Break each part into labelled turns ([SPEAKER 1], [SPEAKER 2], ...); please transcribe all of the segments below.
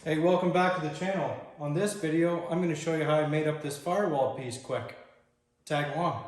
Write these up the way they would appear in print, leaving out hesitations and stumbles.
[SPEAKER 1] Hey, welcome back to the channel. On this video, I'm going to show you how I made up this firewall piece quick. Tag along.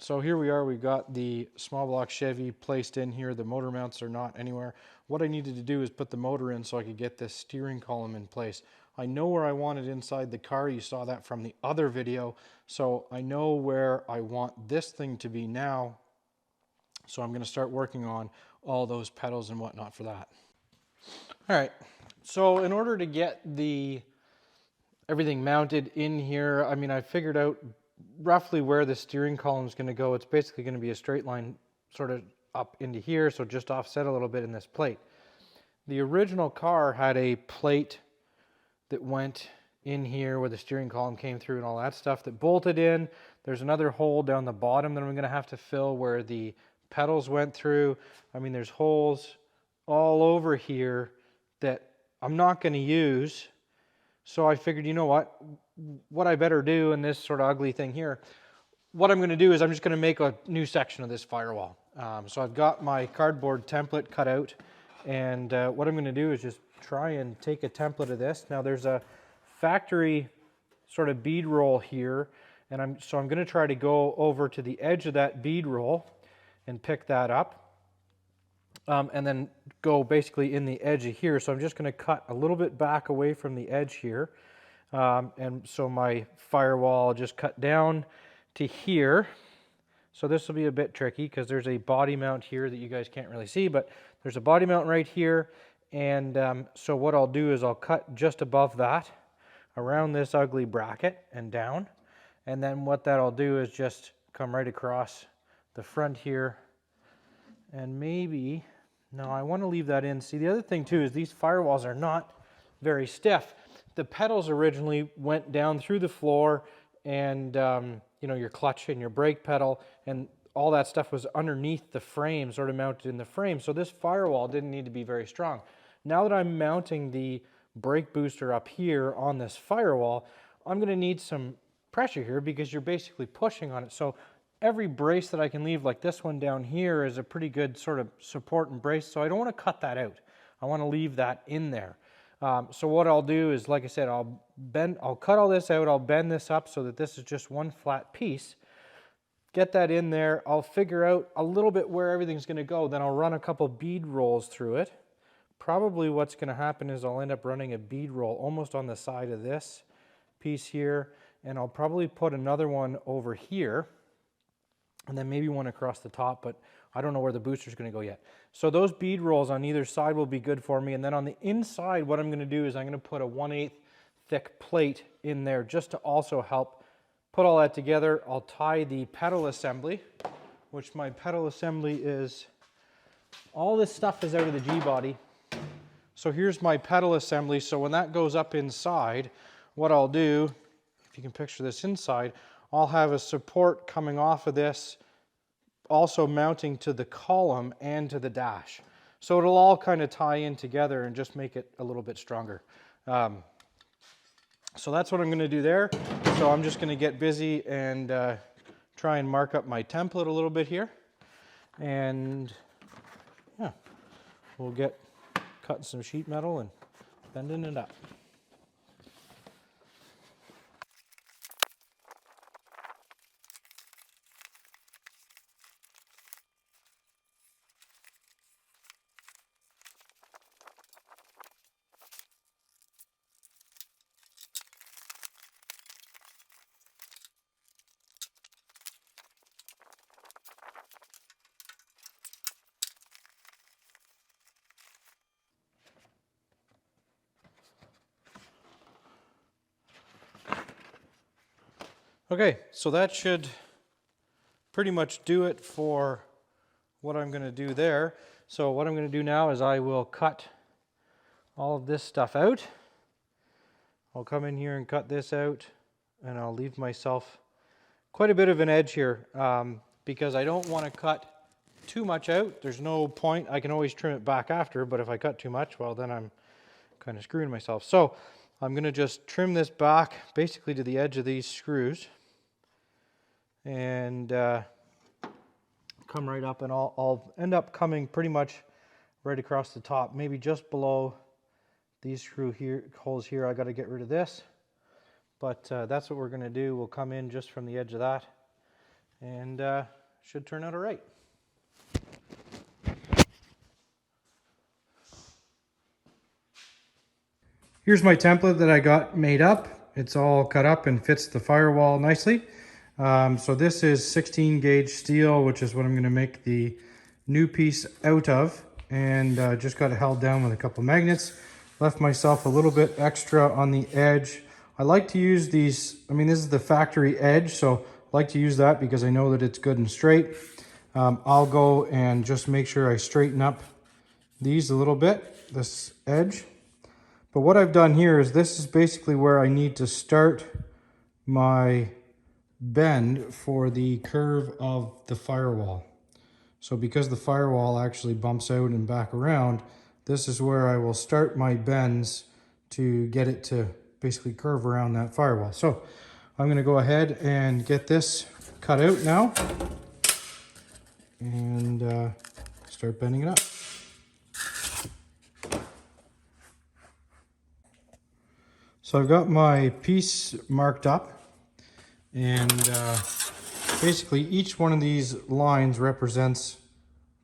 [SPEAKER 1] So here we are, we got the small block Chevy placed in here. The motor mounts are not anywhere. What I needed to do is put the motor in so I could get this steering column in place. I know where I want it inside the car. You saw that from the other video. So I know where I want this thing to be now. So I'm going to start working on all those pedals and whatnot for that. All right, so in order to get everything mounted in here, I mean, I figured out roughly where the steering column is going to go. It's basically going to be a straight line sort of up into here, so just offset a little bit in this plate. The original car had a plate that went in here where the steering column came through and all that stuff that bolted in. There's another hole down the bottom that I'm going to have to fill where the pedals went through. I mean, there's holes all over here that I'm not going to use. So I figured, you know what I better do in this sort of ugly thing here, what I'm going to do is I'm just going to make a new section of this firewall. So I've got my cardboard template cut out, and what I'm going to do is just try and take a template of this. Now there's a factory sort of bead roll here, and I'm going to try to go over to the edge of that bead roll and pick that up. And then go basically in the edge of here. So I'm just going to cut a little bit back away from the edge here. And so my firewall, I'll just cut down to here. So this will be a bit tricky because there's a body mount here that you guys can't really see, but there's a body mount right here. And so what I'll do is I'll cut just above that, around this ugly bracket and down. And then what that'll do is just come right across the front here. And maybe, no, I want to leave that in. See, the other thing too is these firewalls are not very stiff. The pedals originally went down through the floor, and you know, your clutch and your brake pedal and all that stuff was underneath the frame, sort of mounted in the frame. So this firewall didn't need to be very strong. Now that I'm mounting the brake booster up here on this firewall, I'm going to need some pressure here because you're basically pushing on it. So every brace that I can leave, like this one down here, is a pretty good sort of support and brace, so I don't want to cut that out. I want to leave that in there. So what I'll do is, like I said, I'll cut all this out, I'll bend this up so that this is just one flat piece. Get that in there, I'll figure out a little bit where everything's going to go, then I'll run a couple bead rolls through it. Probably what's going to happen is I'll end up running a bead roll almost on the side of this piece here, and I'll probably put another one over here, and then maybe one across the top, but I don't know where the booster is going to go yet. So those bead rolls on either side will be good for me. And then on the inside, what I'm going to do is I'm going to put a 1/8 thick plate in there just to also help put all that together. I'll tie the pedal assembly, which my pedal assembly is, all this stuff is out of the G-body. So here's my pedal assembly. So when that goes up inside, what I'll do, if you can picture this inside, I'll have a support coming off of this, also mounting to the column and to the dash. So it'll all kind of tie in together and just make it a little bit stronger. So that's what I'm going to do there. So I'm just going to get busy and try and mark up my template a little bit here. And yeah, we'll get cutting some sheet metal and bending it up. Okay, so that should pretty much do it for what I'm going to do there. So what I'm going to do now is I will cut all of this stuff out. I'll come in here and cut this out, and I'll leave myself quite a bit of an edge here because I don't want to cut too much out. There's no point. I can always trim it back after, but if I cut too much, well, then I'm kind of screwing myself. So I'm going to just trim this back basically to the edge of these screws and come right up, and I'll end up coming pretty much right across the top, maybe just below these screw here, holes here. I got to get rid of this, but that's what we're going to do. We'll come in just from the edge of that, and should turn out all right. Here's my template that I got made up. It's all cut up and fits the firewall nicely. So this is 16 gauge steel, which is what I'm going to make the new piece out of, and just got it held down with a couple magnets. Left myself a little bit extra on the edge. I like to use these, I mean, this is the factory edge, so I like to use that because I know that it's good and straight. I'll go and just make sure I straighten up these a little bit, this edge. But what I've done here is this is basically where I need to start my bend for the curve of the firewall. So because the firewall actually bumps out and back around, this is where I will start my bends to get it to basically curve around that firewall. So I'm going to go ahead and get this cut out now and start bending it up. So I've got my piece marked up, and basically each one of these lines represents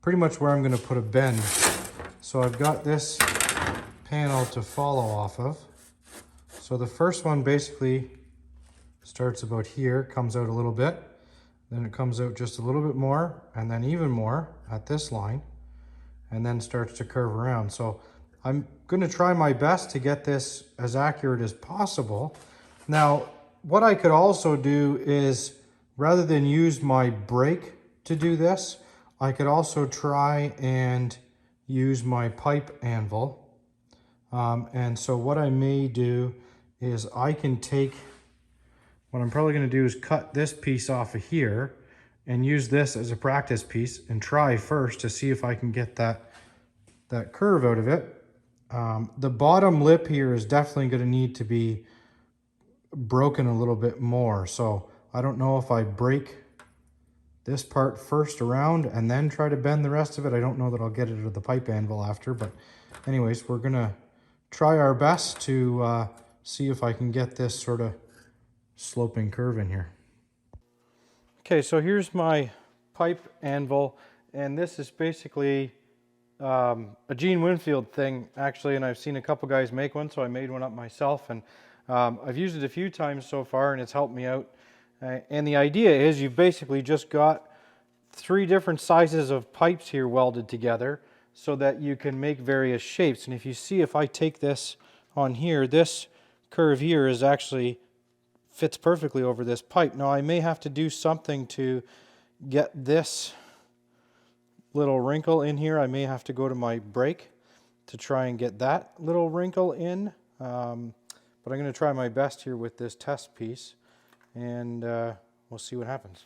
[SPEAKER 1] pretty much where I'm going to put a bend. So I've got this panel to follow off of. So the first one basically starts about here, comes out a little bit, then it comes out just a little bit more, and then even more at this line, and then starts to curve around. So I'm going to try my best to get this as accurate as possible. Now, what I could also do is, rather than use my brake to do this, I could also try and use my pipe anvil. And so what I may do is I can take, what I'm probably going to do is cut this piece off of here and use this as a practice piece and try first to see if I can get that curve out of it. The bottom lip here is definitely going to need to be broken a little bit more. So I don't know if I break this part first around and then try to bend the rest of it. I don't know that I'll get it to the pipe anvil after, but anyways, we're going to try our best to see if I can get this sort of sloping curve in here. Okay, so here's my pipe anvil, and this is basically a Gene Winfield thing, actually, and I've seen a couple guys make one, so I made one up myself, and I've used it a few times so far, and it's helped me out. And the idea is you've basically just got 3 different sizes of pipes here welded together so that you can make various shapes. And if you see, if I take this on here, this curve here is actually fits perfectly over this pipe. Now I may have to do something to get this little wrinkle in here. I may have to go to my brake to try and get that little wrinkle in. But I'm going to try my best here with this test piece, and we'll see what happens.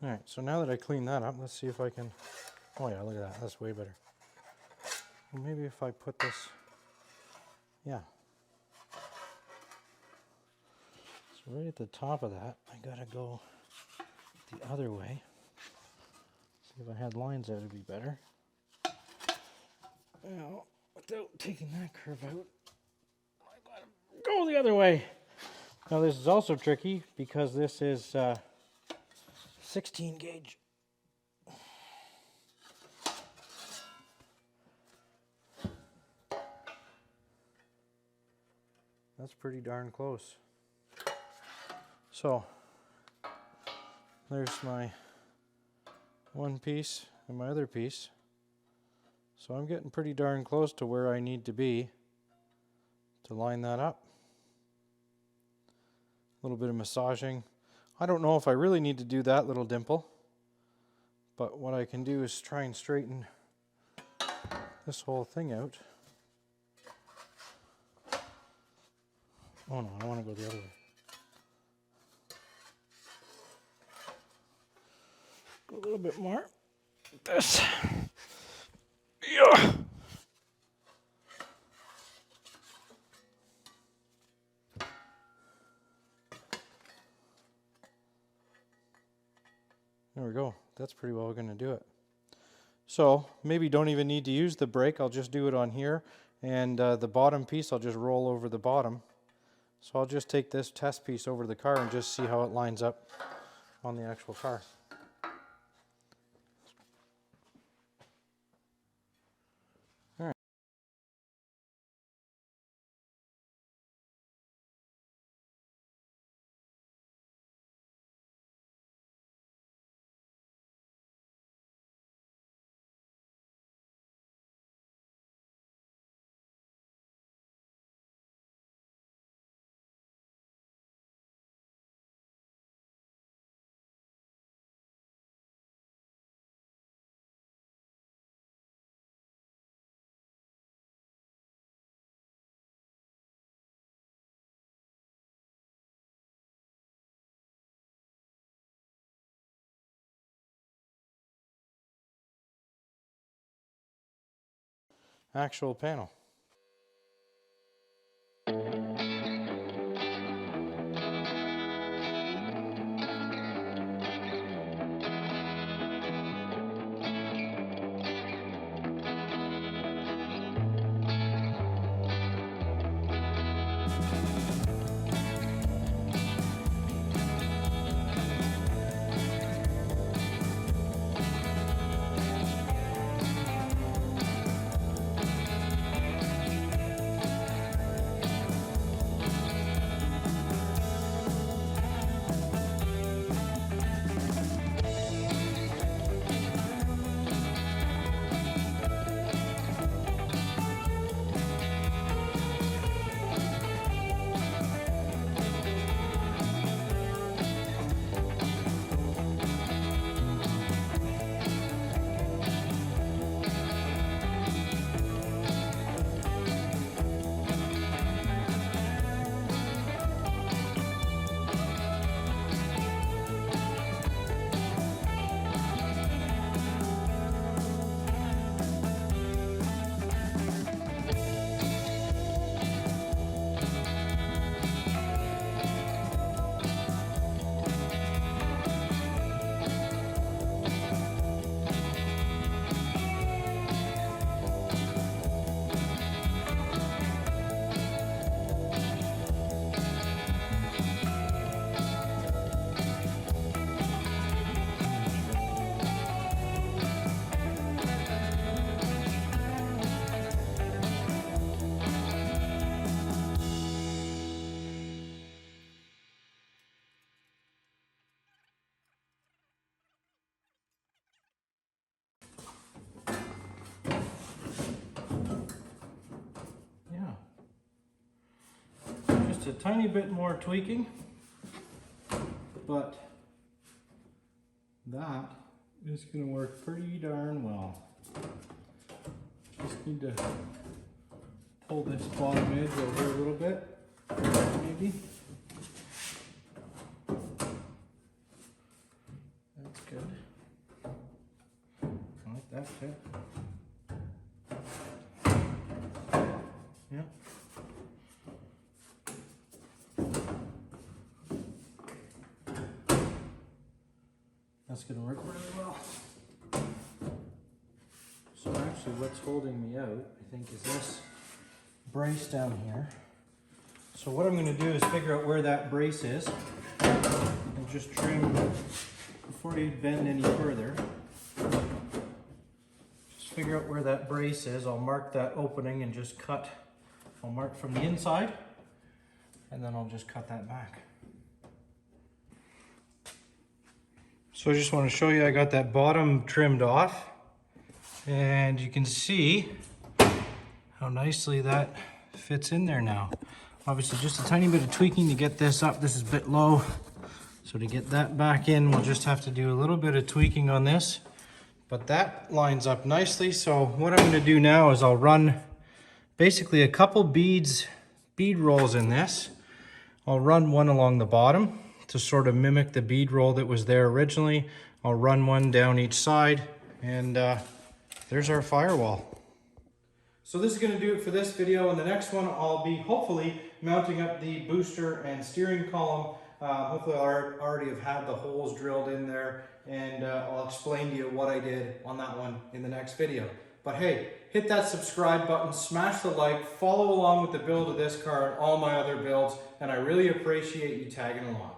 [SPEAKER 1] All right, so now that I clean that up, let's see if I can, oh yeah, look at that, that's way better. Well, maybe if I put this, yeah. So right at the top of that, I gotta go the other way. See, if I had lines out, it'd be better. Now, without taking that curve out, I gotta go the other way. Now this is also tricky because this is 16 gauge. that's pretty darn close. So there's my one piece and my other piece. So I'm getting pretty darn close to where I need to be to line that up. A little bit of massaging. I don't know if I really need to do that little dimple, but what I can do is try and straighten this whole thing out. Oh no, I want to go the other way. Go a little bit more. This. Yeah. There we go. That's pretty well going to do it. So maybe don't even need to use the brake. I'll just do it on here. And the bottom piece, I'll just roll over the bottom. So I'll just take this test piece over to the car and just see how it lines up on the actual car. All right. Actual panel. Just a tiny bit more tweaking, but that is going to work pretty darn well. Just need to pull this bottom edge over a little bit, maybe. That's good. I like that fit. Yeah. That's going to work really well. So actually what's holding me out, I think, is this brace down here. So what I'm going to do is figure out where that brace is and just trim before you bend any further. Just figure out where that brace is. I'll mark that opening and just cut. I'll mark from the inside and then I'll just cut that back. So I just want to show you, I got that bottom trimmed off, and you can see how nicely that fits in there now. Obviously just a tiny bit of tweaking to get this up. This is a bit low. So to get that back in, we'll just have to do a little bit of tweaking on this. But that lines up nicely. So what I'm going to do now is I'll run basically a couple bead rolls in this. I'll run one along the bottom to sort of mimic the bead roll that was there originally. I'll run one down each side, and there's our firewall. So this is going to do it for this video. In the next one, I'll be hopefully mounting up the booster and steering column. Hopefully I already have had the holes drilled in there, and I'll explain to you what I did on that one in the next video. But hey, hit that subscribe button, smash the like, follow along with the build of this car and all my other builds, and I really appreciate you tagging along.